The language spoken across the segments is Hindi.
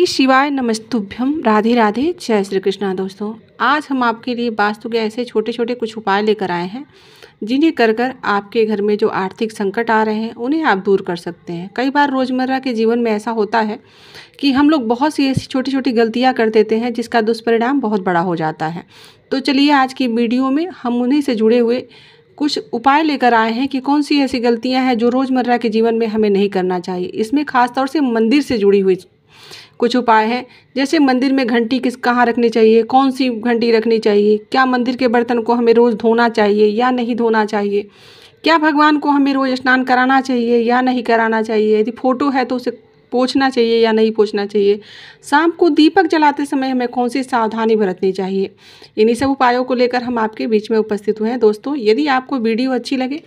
शिवाय नमस्तुभ्यम। राधे राधे, जय श्री कृष्णा। दोस्तों, आज हम आपके लिए वास्तु के ऐसे छोटे छोटे कुछ उपाय लेकर आए हैं जिन्हें कर कर आपके घर में जो आर्थिक संकट आ रहे हैं उन्हें आप दूर कर सकते हैं। कई बार रोज़मर्रा के जीवन में ऐसा होता है कि हम लोग बहुत सी ऐसी छोटी छोटी गलतियां कर देते हैं जिसका दुष्परिणाम बहुत बड़ा हो जाता है। तो चलिए, आज की वीडियो में हम उन्हीं से जुड़े हुए कुछ उपाय लेकर आए हैं कि कौन सी ऐसी गलतियां हैं जो रोज़मर्रा के जीवन में हमें नहीं करना चाहिए। इसमें खास तौर से मंदिर से जुड़ी हुई कुछ उपाय हैं, जैसे मंदिर में घंटी कहाँ रखनी चाहिए, कौन सी घंटी रखनी चाहिए, क्या मंदिर के बर्तन को हमें रोज़ धोना चाहिए या नहीं धोना चाहिए, क्या भगवान को हमें रोज़ स्नान कराना चाहिए या नहीं कराना चाहिए, यदि फ़ोटो है तो उसे पोंछना चाहिए या नहीं पोंछना चाहिए, शाम को दीपक जलाते समय हमें कौन सी सावधानी बरतनी चाहिए। इन्हीं सब उपायों को लेकर हम आपके बीच में उपस्थित हुए हैं। दोस्तों, यदि आपको वीडियो अच्छी लगे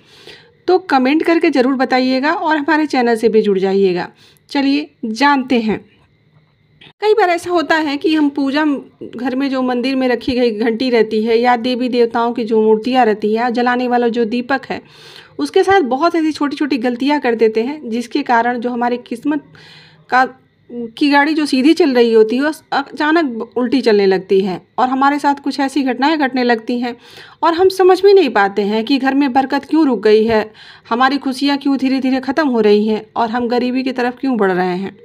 तो कमेंट करके ज़रूर बताइएगा और हमारे चैनल से भी जुड़ जाइएगा। चलिए जानते हैं। कई बार ऐसा होता है कि हम पूजा घर में जो मंदिर में रखी गई घंटी रहती है या देवी देवताओं की जो मूर्तियाँ रहती है, जलाने वाला जो दीपक है, उसके साथ बहुत ऐसी छोटी छोटी गलतियाँ कर देते हैं जिसके कारण जो हमारी किस्मत की गाड़ी जो सीधी चल रही होती है वो अचानक उल्टी चलने लगती है और हमारे साथ कुछ ऐसी घटनाएं घटने लगती हैं और हम समझ भी नहीं पाते हैं कि घर में बरकत क्यों रुक गई है, हमारी खुशियाँ क्यों धीरे धीरे ख़त्म हो रही हैं और हम गरीबी की तरफ क्यों बढ़ रहे हैं।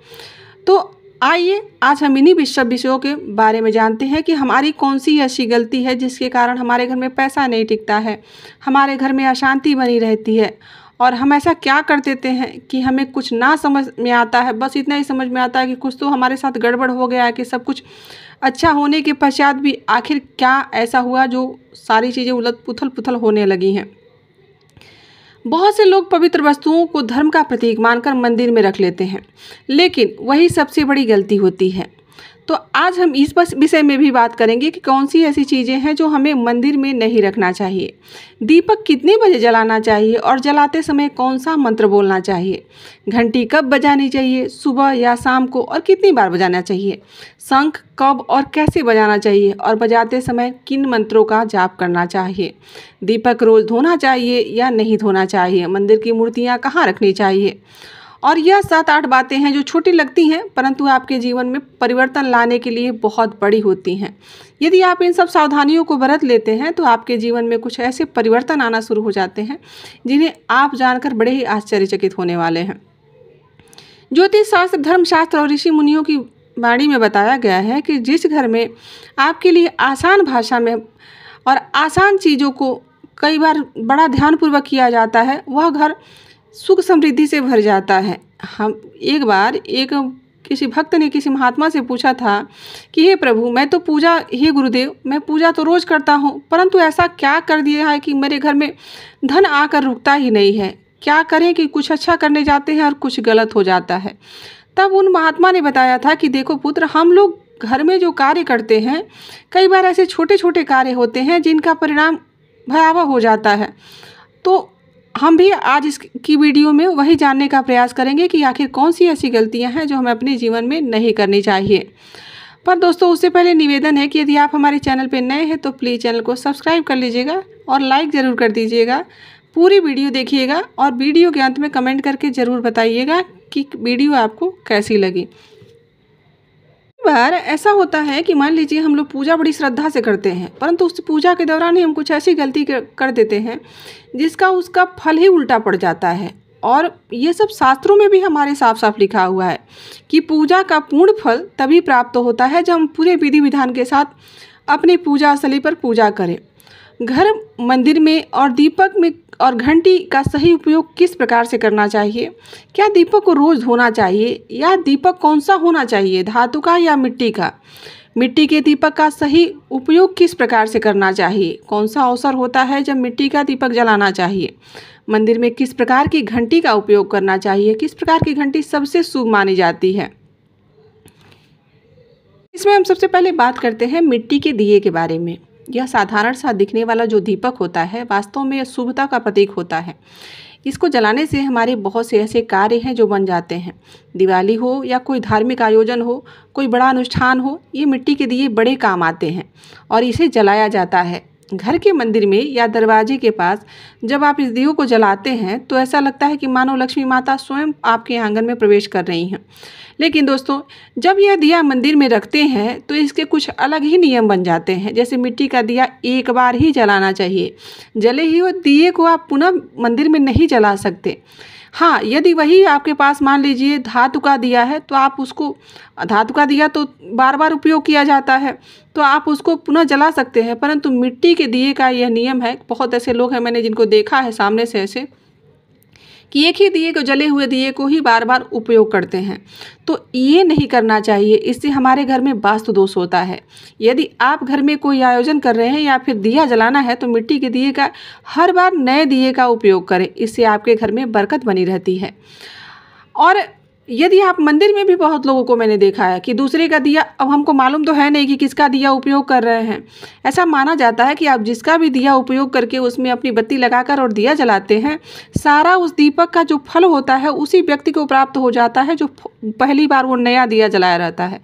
तो आइए आज हम इन्हीं विषयों के बारे में जानते हैं कि हमारी कौन सी ऐसी गलती है जिसके कारण हमारे घर में पैसा नहीं टिकता है, हमारे घर में अशांति बनी रहती है और हम ऐसा क्या कर देते हैं कि हमें कुछ ना समझ में आता है। बस इतना ही समझ में आता है कि कुछ तो हमारे साथ गड़बड़ हो गया है, कि सब कुछ अच्छा होने के पश्चात भी आखिर क्या ऐसा हुआ जो सारी चीज़ें उलट पुथल होने लगी हैं। बहुत से लोग पवित्र वस्तुओं को धर्म का प्रतीक मानकर मंदिर में रख लेते हैं, लेकिन वही सबसे बड़ी गलती होती है। तो आज हम इस विषय में भी बात करेंगे कि कौन सी ऐसी चीज़ें हैं जो हमें मंदिर में नहीं रखना चाहिए, दीपक कितने बजे जलाना चाहिए और जलाते समय कौन सा मंत्र बोलना चाहिए, घंटी कब बजानी चाहिए, सुबह या शाम को और कितनी बार बजाना चाहिए, शंख कब और कैसे बजाना चाहिए और बजाते समय किन मंत्रों का जाप करना चाहिए, दीपक रोज़ धोना चाहिए या नहीं धोना चाहिए, मंदिर की मूर्तियाँ कहाँ रखनी चाहिए। और यह 7-8 बातें हैं जो छोटी लगती हैं परंतु आपके जीवन में परिवर्तन लाने के लिए बहुत बड़ी होती हैं। यदि आप इन सब सावधानियों को बरत लेते हैं तो आपके जीवन में कुछ ऐसे परिवर्तन आना शुरू हो जाते हैं जिन्हें आप जानकर बड़े ही आश्चर्यचकित होने वाले हैं। ज्योतिष शास्त्र, धर्मशास्त्र और ऋषि मुनियों की वाणी में बताया गया है कि जिस घर में आपके लिए आसान भाषा में और आसान चीज़ों को कई बार बड़ा ध्यानपूर्वक किया जाता है, वह घर सुख समृद्धि से भर जाता है। हम एक बार किसी भक्त ने किसी महात्मा से पूछा था कि हे प्रभु, हे गुरुदेव, मैं पूजा तो रोज़ करता हूँ परंतु ऐसा क्या कर दिया है कि मेरे घर में धन आकर रुकता ही नहीं है, क्या करें कि कुछ अच्छा करने जाते हैं और कुछ गलत हो जाता है। तब उन महात्मा ने बताया था कि देखो पुत्र, हम लोग घर में जो कार्य करते हैं कई बार ऐसे छोटे छोटे कार्य होते हैं जिनका परिणाम भयावह हो जाता है। तो हम भी आज इसकी वीडियो में वही जानने का प्रयास करेंगे कि आखिर कौन सी ऐसी गलतियां हैं जो हमें अपने जीवन में नहीं करनी चाहिए। पर दोस्तों, उससे पहले निवेदन है कि यदि आप हमारे चैनल पर नए हैं तो प्लीज़ चैनल को सब्सक्राइब कर लीजिएगा और लाइक ज़रूर कर दीजिएगा। पूरी वीडियो देखिएगा और वीडियो के अंत में कमेंट करके ज़रूर बताइएगा कि वीडियो आपको कैसी लगी। बार ऐसा होता है कि मान लीजिए हम लोग पूजा बड़ी श्रद्धा से करते हैं परंतु उस पूजा के दौरान ही हम कुछ ऐसी गलती कर देते हैं जिसका उसका फल ही उल्टा पड़ जाता है। और ये सब शास्त्रों में भी हमारे साफ साफ लिखा हुआ है कि पूजा का पूर्ण फल तभी प्राप्त होता है जब हम पूरे विधि विधान के साथ अपनी पूजा स्थली पर पूजा करें। घर, मंदिर में और दीपक में और घंटी का सही उपयोग किस प्रकार से करना चाहिए, क्या दीपक को रोज़ धोना चाहिए या दीपक कौन सा होना चाहिए, धातु का या मिट्टी का, मिट्टी के दीपक का सही उपयोग किस प्रकार से करना चाहिए, कौन सा अवसर होता है जब मिट्टी का दीपक जलाना चाहिए, मंदिर में किस प्रकार की घंटी का उपयोग करना चाहिए, किस प्रकार की घंटी सबसे शुभ मानी जाती है। इसमें हम सबसे पहले बात करते हैं मिट्टी के दिए के बारे में। यह साधारण सा दिखने वाला जो दीपक होता है वास्तव में शुभता का प्रतीक होता है। इसको जलाने से हमारे बहुत से ऐसे कार्य हैं जो बन जाते हैं। दिवाली हो या कोई धार्मिक आयोजन हो, कोई बड़ा अनुष्ठान हो, ये मिट्टी के दिए बड़े काम आते हैं और इसे जलाया जाता है घर के मंदिर में या दरवाजे के पास जब आप इस दियों को जलाते हैं तो ऐसा लगता है कि मानो लक्ष्मी माता स्वयं आपके आंगन में प्रवेश कर रही हैं। लेकिन दोस्तों, जब यह दिया मंदिर में रखते हैं तो इसके कुछ अलग ही नियम बन जाते हैं। जैसे मिट्टी का दिया एक बार ही जलाना चाहिए, जले हुए दिए को आप पुनः मंदिर में नहीं जला सकते। हाँ, यदि वही आपके पास मान लीजिए धातु का दिया है तो आप उसको, धातु का दिया तो बार बार उपयोग किया जाता है तो आप उसको पुनः जला सकते हैं, परंतु मिट्टी के दिए का यह नियम है। बहुत ऐसे लोग हैं मैंने जिनको देखा है सामने से ऐसे कि एक ही दिए को, जले हुए दिए को ही बार बार उपयोग करते हैं। तो ये नहीं करना चाहिए, इससे हमारे घर में वास्तु दोष होता है। यदि आप घर में कोई आयोजन कर रहे हैं या फिर दिया जलाना है तो मिट्टी के दिए का हर बार नए दिए का उपयोग करें, इससे आपके घर में बरकत बनी रहती है। और यदि आप मंदिर में भी बहुत लोगों को मैंने देखा है कि दूसरे का दिया, अब हमको मालूम तो है नहीं कि किसका दिया उपयोग कर रहे हैं। ऐसा माना जाता है कि आप जिसका भी दिया उपयोग करके उसमें अपनी बत्ती लगाकर और दिया जलाते हैं, सारा उस दीपक का जो फल होता है उसी व्यक्ति को प्राप्त हो जाता है जो पहली बार वो नया दिया जलाया रहता है।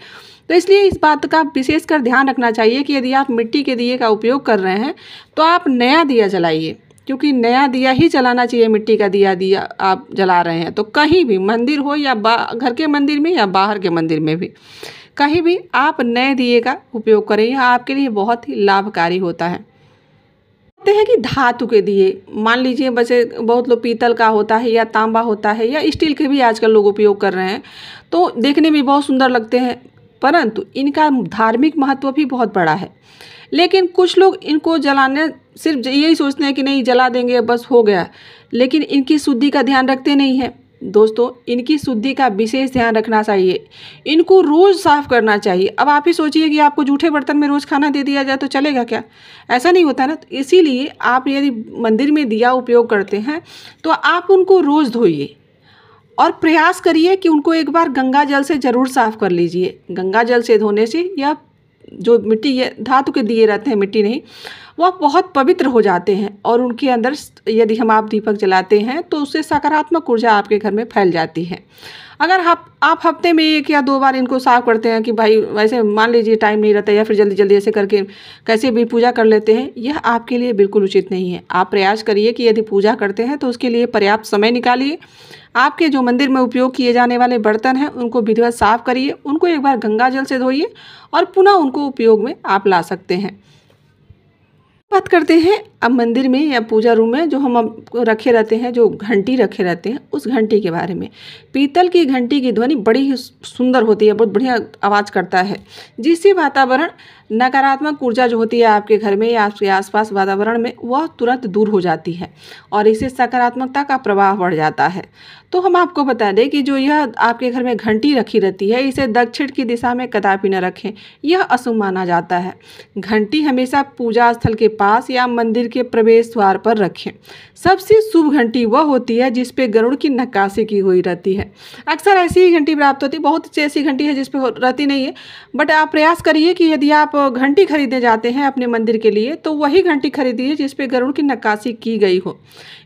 तो इसलिए इस बात का विशेषकर ध्यान रखना चाहिए कि यदि आप मिट्टी के दिए का उपयोग कर रहे हैं तो आप नया दिया जलाइए, क्योंकि नया दिया ही जलाना चाहिए। मिट्टी का दिया आप जला रहे हैं तो कहीं भी, मंदिर हो या घर के मंदिर में या बाहर के मंदिर में भी, कहीं भी आप नए दिए का उपयोग करें, यह आपके लिए बहुत ही लाभकारी होता है। कहते हैं कि धातु के दिए, मान लीजिए वैसे बहुत लोग पीतल का होता है या तांबा होता है या स्टील के भी आजकल लोग उपयोग कर रहे हैं, तो देखने में बहुत सुंदर लगते हैं, परंतु इनका धार्मिक महत्व भी बहुत बड़ा है। लेकिन कुछ लोग इनको जलाने सिर्फ यही सोचते हैं कि नहीं जला देंगे बस हो गया, लेकिन इनकी शुद्धि का ध्यान रखते नहीं हैं। दोस्तों, इनकी शुद्धि का विशेष ध्यान रखना चाहिए, इनको रोज़ साफ़ करना चाहिए। अब आप ही सोचिए कि आपको जूठे बर्तन में रोज़ खाना दे दिया जाए तो चलेगा क्या? ऐसा नहीं होता ना। तो इसीलिए आप यदि मंदिर में दिया उपयोग करते हैं तो आप उनको रोज़ धोइए और प्रयास करिए कि उनको एक बार गंगा जल से ज़रूर साफ़ कर लीजिए। गंगा जल से धोने से या जो मिट्टी, ये धातु के दिए रहते हैं, मिट्टी नहीं, वह बहुत पवित्र हो जाते हैं और उनके अंदर यदि हम आप दीपक जलाते हैं तो उससे सकारात्मक ऊर्जा आपके घर में फैल जाती है। अगर आप हफ्ते में 1 या 2 बार इनको साफ़ करते हैं कि भाई वैसे मान लीजिए टाइम नहीं रहता या फिर जल्दी जल्दी ऐसे करके कैसे भी पूजा कर लेते हैं, यह आपके लिए बिल्कुल उचित नहीं है। आप प्रयास करिए कि यदि पूजा करते हैं तो उसके लिए पर्याप्त समय निकालिए। आपके जो मंदिर में उपयोग किए जाने वाले बर्तन हैं उनको विधिवत साफ़ करिए, उनको एक बार गंगा जल से धोइए और पुनः उनको उपयोग में आप ला सकते हैं। बात करते हैं अब मंदिर में या पूजा रूम में जो हम रखे रहते हैं, जो घंटी रखे रहते हैं, उस घंटी के बारे में। पीतल की घंटी की ध्वनि बड़ी ही सुंदर होती है, बहुत बढ़िया आवाज़ करता है, जिससे वातावरण नकारात्मक ऊर्जा जो होती है आपके घर में या आपके आसपास वातावरण में, वह तुरंत दूर हो जाती है और इससे सकारात्मकता का प्रवाह बढ़ जाता है। तो हम आपको बता दें कि जो यह आपके घर में घंटी रखी रहती है, इसे दक्षिण की दिशा में कदापि न रखें, यह अशुभ माना जाता है। घंटी हमेशा पूजा स्थल के पास या मंदिर के प्रवेश द्वार पर रखें। सबसे शुभ घंटी वह होती है जिस पे गरुड़ की नक्काशी की हुई रहती है। अक्सर ऐसी ही घंटी प्राप्त होती है, बहुत सी ऐसी घंटी है जिस पे रहती नहीं है, बट आप प्रयास करिए कि यदि आप घंटी खरीदने जाते हैं अपने मंदिर के लिए तो वही घंटी खरीदिए जिस पे गरुड़ की नक्काशी की गई हो।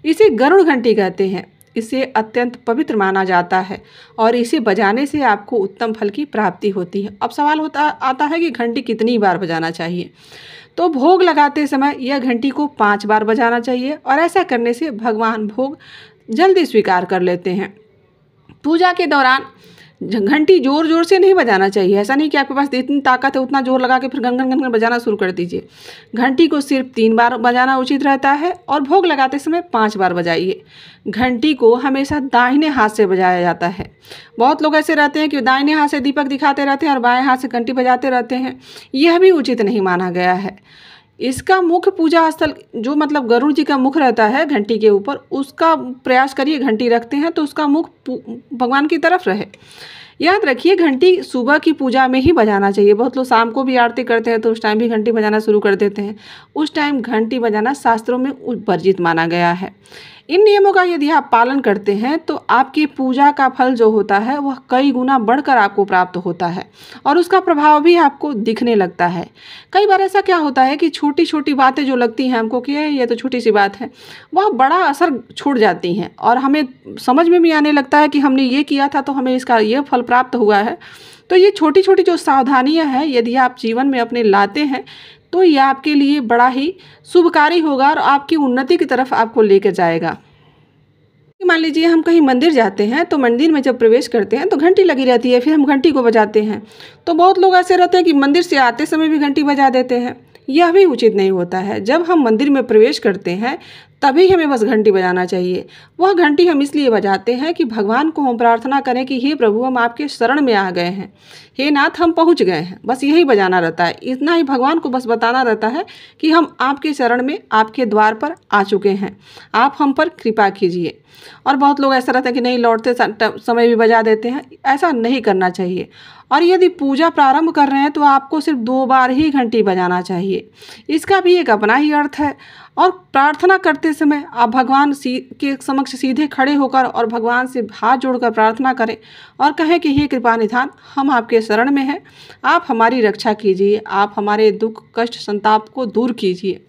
इसे गरुड़ घंटी कहते हैं। इसे अत्यंत पवित्र माना जाता है और इसे बजाने से आपको उत्तम फल की प्राप्ति होती है। अब सवाल आता है कि घंटी कितनी बार बजाना चाहिए। तो भोग लगाते समय यह घंटी को 5 बार बजाना चाहिए और ऐसा करने से भगवान भोग जल्दी स्वीकार कर लेते हैं। पूजा के दौरान घंटी जोर जोर से नहीं बजाना चाहिए। ऐसा नहीं कि आपके पास इतनी ताकत है उतना जोर लगा के फिर गन गन बजाना शुरू कर दीजिए। घंटी को सिर्फ 3 बार बजाना उचित रहता है और भोग लगाते समय 5 बार बजाइए। घंटी को हमेशा दाहिने हाथ से बजाया जाता है। बहुत लोग ऐसे रहते हैं कि दाहिने हाथ से दीपक दिखाते रहते हैं और बाएं हाथ से घंटी बजाते रहते हैं, यह भी उचित नहीं माना गया है। इसका मुख्य पूजा स्थल जो मतलब गरुड़ जी का मुख रहता है घंटी के ऊपर, उसका प्रयास करिए, घंटी रखते हैं तो उसका मुख भगवान की तरफ रहे। याद रखिए घंटी सुबह की पूजा में ही बजाना चाहिए। बहुत लोग शाम को भी आरती करते हैं तो उस टाइम भी घंटी बजाना शुरू कर देते हैं। उस टाइम घंटी बजाना शास्त्रों में वर्जित माना गया है। इन नियमों का यदि आप पालन करते हैं तो आपकी पूजा का फल जो होता है वह कई गुना बढ़कर आपको प्राप्त होता है और उसका प्रभाव भी आपको दिखने लगता है। कई बार ऐसा क्या होता है कि छोटी छोटी बातें जो लगती हैं हमको कि ये तो छोटी सी बात है, वह बड़ा असर छोड़ जाती हैं और हमें समझ में भी आने लगता है कि हमने ये किया था तो हमें इसका ये फल प्राप्त हुआ है। तो ये छोटी छोटी जो सावधानियाँ हैं यदि आप जीवन में अपने लाते हैं तो ये आपके लिए बड़ा ही शुभकारी होगा और आपकी उन्नति की तरफ आपको लेकर जाएगा। मान लीजिए हम कहीं मंदिर जाते हैं तो मंदिर में जब प्रवेश करते हैं तो घंटी लगी रहती है, फिर हम घंटी को बजाते हैं। तो बहुत लोग ऐसे रहते हैं कि मंदिर से आते समय भी घंटी बजा देते हैं। यह भी उचित नहीं होता है। जब हम मंदिर में प्रवेश करते हैं तभी हमें बस घंटी बजाना चाहिए। वह घंटी हम इसलिए बजाते हैं कि भगवान को हम प्रार्थना करें कि हे प्रभु, हम आपके शरण में आ गए हैं, हे नाथ, हम पहुंच गए हैं। बस यही बजाना रहता है। इतना ही भगवान को बस बताना रहता है कि हम आपके शरण में, आपके द्वार पर आ चुके हैं, आप हम पर कृपा कीजिए। और बहुत लोग ऐसा रहता है कि नहीं, लौटते समय भी बजा देते हैं। ऐसा नहीं करना चाहिए। और यदि पूजा प्रारंभ कर रहे हैं तो आपको सिर्फ 2 बार ही घंटी बजाना चाहिए। इसका भी एक अपना ही अर्थ है। और प्रार्थना करते समय आप भगवान के समक्ष सीधे खड़े होकर और भगवान से हाथ जोड़कर प्रार्थना करें और कहें कि हे कृपा निधान, हम आपके शरण में हैं, आप हमारी रक्षा कीजिए, आप हमारे दुख कष्ट संताप को दूर कीजिए।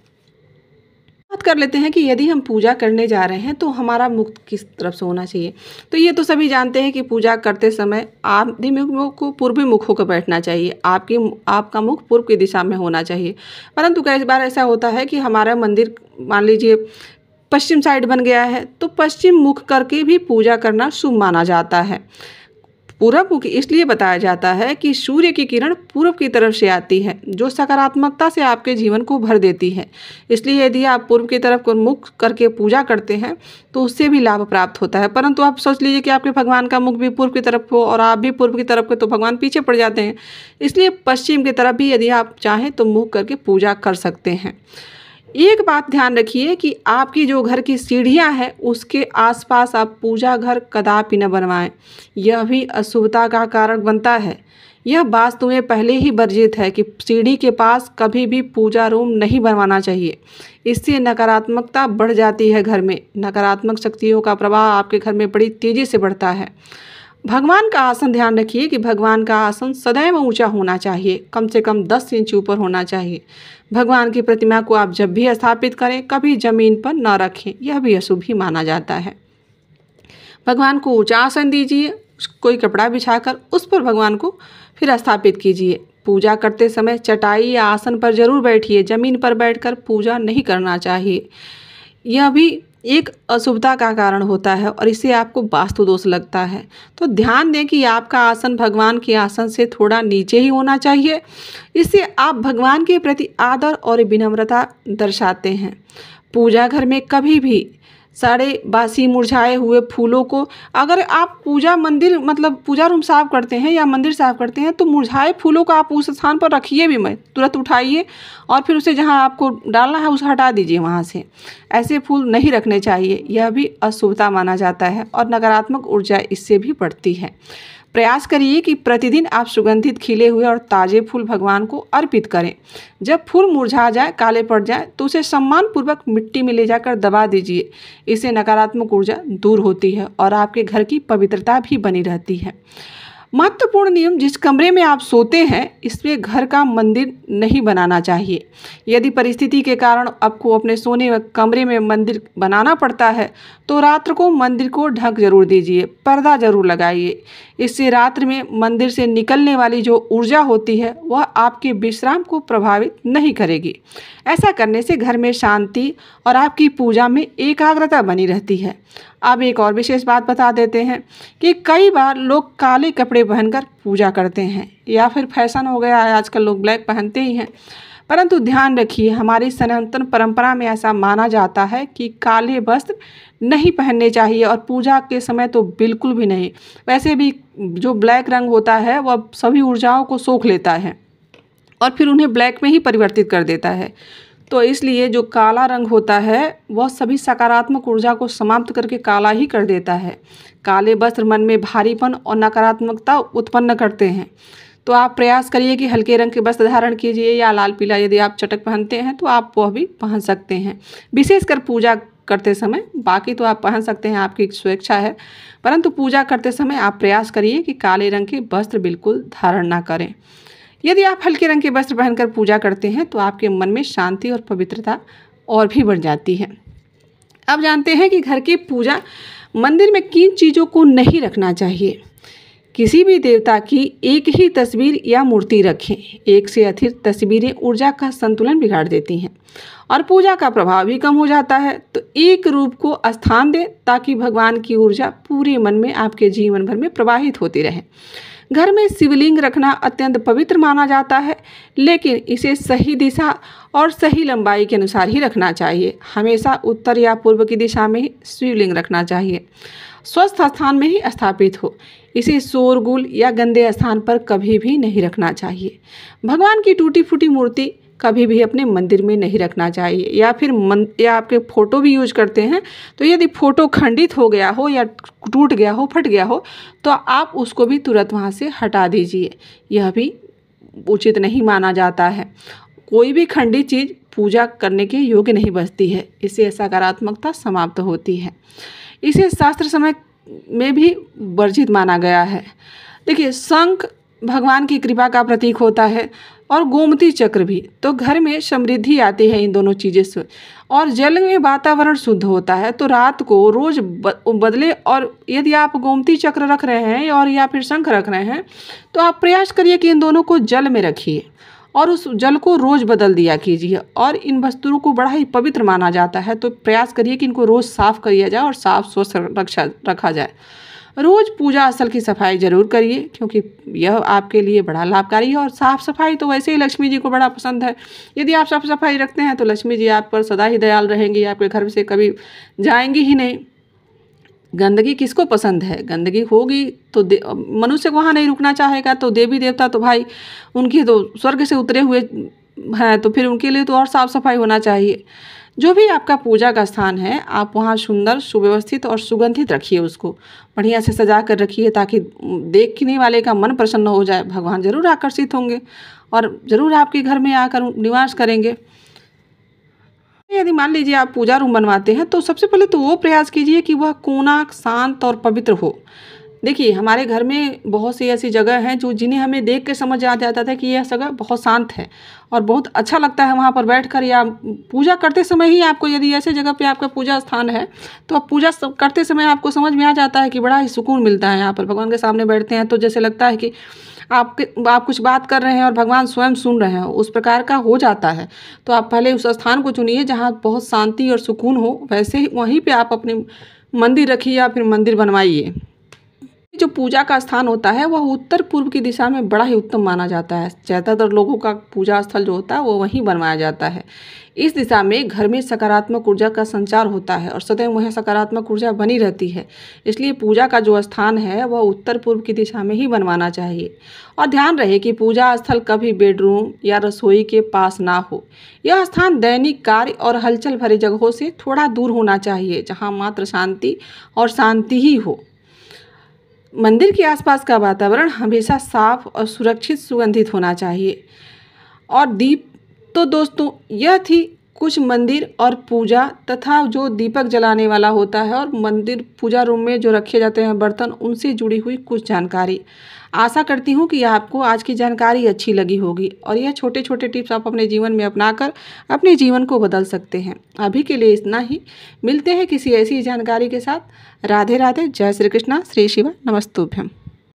बात कर लेते हैं कि यदि हम पूजा करने जा रहे हैं तो हमारा मुख किस तरफ से होना चाहिए। तो ये तो सभी जानते हैं कि पूजा करते समय आदिमुख को पूर्वी मुख होकर बैठना चाहिए। आपका मुख पूर्व की दिशा में होना चाहिए। परंतु कई बार ऐसा होता है कि हमारा मंदिर मान लीजिए पश्चिम साइड बन गया है, तो पश्चिम मुख करके भी पूजा करना शुभ माना जाता है। पूरब मुख इसलिए बताया जाता है कि सूर्य की किरण पूर्व की तरफ से आती है, जो सकारात्मकता से आपके जीवन को भर देती है। इसलिए यदि आप पूर्व की तरफ को मुख करके पूजा करते हैं तो उससे भी लाभ प्राप्त होता है। परंतु आप सोच लीजिए कि आपके भगवान का मुख भी पूर्व की तरफ हो और आप भी पूर्व की तरफ के, तो भगवान पीछे पड़ जाते हैं। इसलिए पश्चिम की तरफ भी यदि आप चाहें तो मुख करके पूजा कर सकते हैं। एक बात ध्यान रखिए कि आपकी जो घर की सीढ़ियां हैं उसके आसपास आप पूजा घर कदापि न बनवाएं। यह भी अशुभता का कारण बनता है। यह वास्तु में पहले ही वर्जित है कि सीढ़ी के पास कभी भी पूजा रूम नहीं बनवाना चाहिए। इससे नकारात्मकता बढ़ जाती है। घर में नकारात्मक शक्तियों का प्रभाव आपके घर में बड़ी तेज़ी से बढ़ता है। भगवान का आसन ध्यान रखिए कि भगवान का आसन सदैव ऊंचा होना चाहिए, कम से कम 10 इंच ऊपर होना चाहिए। भगवान की प्रतिमा को आप जब भी स्थापित करें कभी जमीन पर न रखें, यह भी अशुभ ही माना जाता है। भगवान को ऊंचा आसन दीजिए, कोई कपड़ा बिछाकर उस पर भगवान को फिर स्थापित कीजिए। पूजा करते समय चटाई या आसन पर जरूर बैठिए, जमीन पर बैठकर पूजा नहीं करना चाहिए। यह भी एक अशुभता का कारण होता है और इससे आपको वास्तु दोष लगता है। तो ध्यान दें कि आपका आसन भगवान के आसन से थोड़ा नीचे ही होना चाहिए। इससे आप भगवान के प्रति आदर और विनम्रता दर्शाते हैं। पूजा घर में कभी भी सड़े बासी मुरझाए हुए फूलों को, अगर आप पूजा रूम साफ करते हैं या मंदिर साफ करते हैं तो मुरझाए फूलों को आप उस स्थान पर रखिए भी मत, तुरंत उठाइए और फिर उसे जहां आपको डालना है उसे हटा दीजिए वहां से। ऐसे फूल नहीं रखने चाहिए, यह भी अशुभता माना जाता है और नकारात्मक ऊर्जा इससे भी बढ़ती है। प्रयास करिए कि प्रतिदिन आप सुगंधित खिले हुए और ताज़े फूल भगवान को अर्पित करें। जब फूल मुरझा जाए, काले पड़ जाए तो उसे सम्मानपूर्वक मिट्टी में ले जाकर दबा दीजिए। इससे नकारात्मक ऊर्जा दूर होती है और आपके घर की पवित्रता भी बनी रहती है। महत्वपूर्ण नियम, जिस कमरे में आप सोते हैं इसमें घर का मंदिर नहीं बनाना चाहिए। यदि परिस्थिति के कारण आपको अपने सोने कमरे में मंदिर बनाना पड़ता है तो रात्र को मंदिर को ढक जरूर दीजिए, पर्दा जरूर लगाइए। इससे रात्र में मंदिर से निकलने वाली जो ऊर्जा होती है वह आपके विश्राम को प्रभावित नहीं करेगी। ऐसा करने से घर में शांति और आपकी पूजा में एकाग्रता बनी रहती है। अब एक और विशेष बात बता देते हैं कि कई बार लोग काले कपड़े पहनकर पूजा करते हैं या फिर फैशन हो गया है, आजकल लोग ब्लैक पहनते ही हैं। परंतु ध्यान रखिए, हमारी सनातन परंपरा में ऐसा माना जाता है कि काले वस्त्र नहीं पहनने चाहिए और पूजा के समय तो बिल्कुल भी नहीं। वैसे भी जो ब्लैक रंग होता है वह सभी ऊर्जाओं को सोख लेता है और फिर उन्हें ब्लैक में ही परिवर्तित कर देता है। तो इसलिए जो काला रंग होता है वह सभी सकारात्मक ऊर्जा को समाप्त करके काला ही कर देता है। काले वस्त्र मन में भारीपन और नकारात्मकता उत्पन्न करते हैं। तो आप प्रयास करिए कि हल्के रंग के वस्त्र धारण कीजिए या लाल पीला यदि आप चटक पहनते हैं तो आप वह भी पहन सकते हैं, विशेषकर पूजा करते समय। बाकी तो आप पहन सकते हैं, आपकी स्वेच्छा है, परंतु पूजा करते समय आप प्रयास करिए कि काले रंग के वस्त्र बिल्कुल धारण ना करें। यदि आप हल्के रंग के वस्त्र पहनकर पूजा करते हैं तो आपके मन में शांति और पवित्रता और भी बढ़ जाती है। अब जानते हैं कि घर की पूजा मंदिर में किन चीज़ों को नहीं रखना चाहिए। किसी भी देवता की एक ही तस्वीर या मूर्ति रखें। एक से अधिक तस्वीरें ऊर्जा का संतुलन बिगाड़ देती हैं और पूजा का प्रभाव भी कम हो जाता है। तो एक रूप को स्थान दें ताकि भगवान की ऊर्जा पूरे मन में आपके जीवन भर में प्रवाहित होती रहे। घर में शिवलिंग रखना अत्यंत पवित्र माना जाता है, लेकिन इसे सही दिशा और सही लंबाई के अनुसार ही रखना चाहिए। हमेशा उत्तर या पूर्व की दिशा में ही शिवलिंग रखना चाहिए। स्वस्थ स्थान में ही स्थापित हो। इसे शोरगुल या गंदे स्थान पर कभी भी नहीं रखना चाहिए। भगवान की टूटी फूटी मूर्ति कभी भी अपने मंदिर में नहीं रखना चाहिए। या फिर या आपके फ़ोटो भी यूज करते हैं, तो यदि फ़ोटो खंडित हो गया हो या टूट गया हो, फट गया हो, तो आप उसको भी तुरंत वहाँ से हटा दीजिए। यह भी उचित नहीं माना जाता है। कोई भी खंडित चीज़ पूजा करने के योग्य नहीं बचती है। इससे सकारात्मकता समाप्त होती है। इसे शास्त्र समय में भी वर्जित माना गया है। देखिए, शंख भगवान की कृपा का प्रतीक होता है और गोमती चक्र भी। तो घर में समृद्धि आती है इन दोनों चीज़ें से। और जल में वातावरण शुद्ध होता है। तो रात को रोज़ बदले। और यदि आप गोमती चक्र रख रहे हैं और या फिर शंख रख रहे हैं, तो आप प्रयास करिए कि इन दोनों को जल में रखिए और उस जल को रोज़ बदल दिया कीजिए। और इन वस्तुओं को बड़ा ही पवित्र माना जाता है, तो प्रयास करिए कि इनको रोज़ साफ़ किया जाए और साफ़ स्वच्छ रखा जाए। रोज़ पूजा स्थल की सफाई जरूर करिए, क्योंकि यह आपके लिए बड़ा लाभकारी है। और साफ़ सफाई तो वैसे ही लक्ष्मी जी को बड़ा पसंद है। यदि आप साफ सफाई रखते हैं तो लक्ष्मी जी आप पर सदा ही दयाल रहेंगी, आपके घर से कभी जाएंगी ही नहीं। गंदगी किसको पसंद है? गंदगी होगी तो मनुष्य वहाँ नहीं रुकना चाहेगा। तो देवी देवता तो भाई उनकी तो स्वर्ग से उतरे हुए हैं, तो फिर उनके लिए तो और साफ़ सफाई होना चाहिए। जो भी आपका पूजा का स्थान है, आप वहाँ सुंदर, सुव्यवस्थित और सुगंधित रखिए। उसको बढ़िया से सजा कर रखिए ताकि देखने वाले का मन प्रसन्न हो जाए। भगवान जरूर आकर्षित होंगे और ज़रूर आपके घर में आकर निवास करेंगे। यदि मान लीजिए आप पूजा रूम बनवाते हैं, तो सबसे पहले तो वो प्रयास कीजिए कि वह कोना शांत और पवित्र हो। देखिए, हमारे घर में बहुत सी ऐसी जगह हैं जिन्हें हमें देख के समझ आ जाता था कि यह जगह बहुत शांत है और बहुत अच्छा लगता है वहाँ पर बैठकर। या पूजा करते समय ही आपको, यदि ऐसे जगह पे आपका पूजा स्थान है, तो आप पूजा करते समय आपको समझ में आ जाता है कि बड़ा ही सुकून मिलता है। यहाँ पर भगवान के सामने बैठते हैं तो जैसे लगता है कि आप कुछ बात कर रहे हैं और भगवान स्वयं सुन रहे हैं, उस प्रकार का हो जाता है। तो आप पहले उस स्थान को चुनिए जहाँ बहुत शांति और सुकून हो। वैसे ही वहीं पे आप अपने मंदिर रखिए या फिर मंदिर बनवाइए। जो पूजा का स्थान होता है वह उत्तर पूर्व की दिशा में बड़ा ही उत्तम माना जाता है। ज़्यादातर लोगों का पूजा स्थल जो होता है वो वहीं बनवाया जाता है। इस दिशा में घर में सकारात्मक ऊर्जा का संचार होता है और सदैव वह सकारात्मक ऊर्जा बनी रहती है। इसलिए पूजा का जो स्थान है वह उत्तर पूर्व की दिशा में ही बनवाना चाहिए। और ध्यान रहे कि पूजा स्थल कभी बेडरूम या रसोई के पास ना हो। यह स्थान दैनिक कार्य और हलचल भरी जगहों से थोड़ा दूर होना चाहिए, जहाँ मात्र शांति और शांति ही हो। मंदिर के आसपास का वातावरण हमेशा साफ और सुरक्षित, सुगंधित होना चाहिए। और दीप, तो दोस्तों यह थी कुछ मंदिर और पूजा तथा जो दीपक जलाने वाला होता है और मंदिर पूजा रूम में जो रखे जाते हैं बर्तन, उनसे जुड़ी हुई कुछ जानकारी। आशा करती हूँ कि आपको आज की जानकारी अच्छी लगी होगी और यह छोटे छोटे टिप्स आप अपने जीवन में अपनाकर अपने जीवन को बदल सकते हैं। अभी के लिए इतना ही। मिलते हैं किसी ऐसी जानकारी के साथ। राधे राधे। जय श्री कृष्णा। श्री शिवा। नमस्तुभ्यम।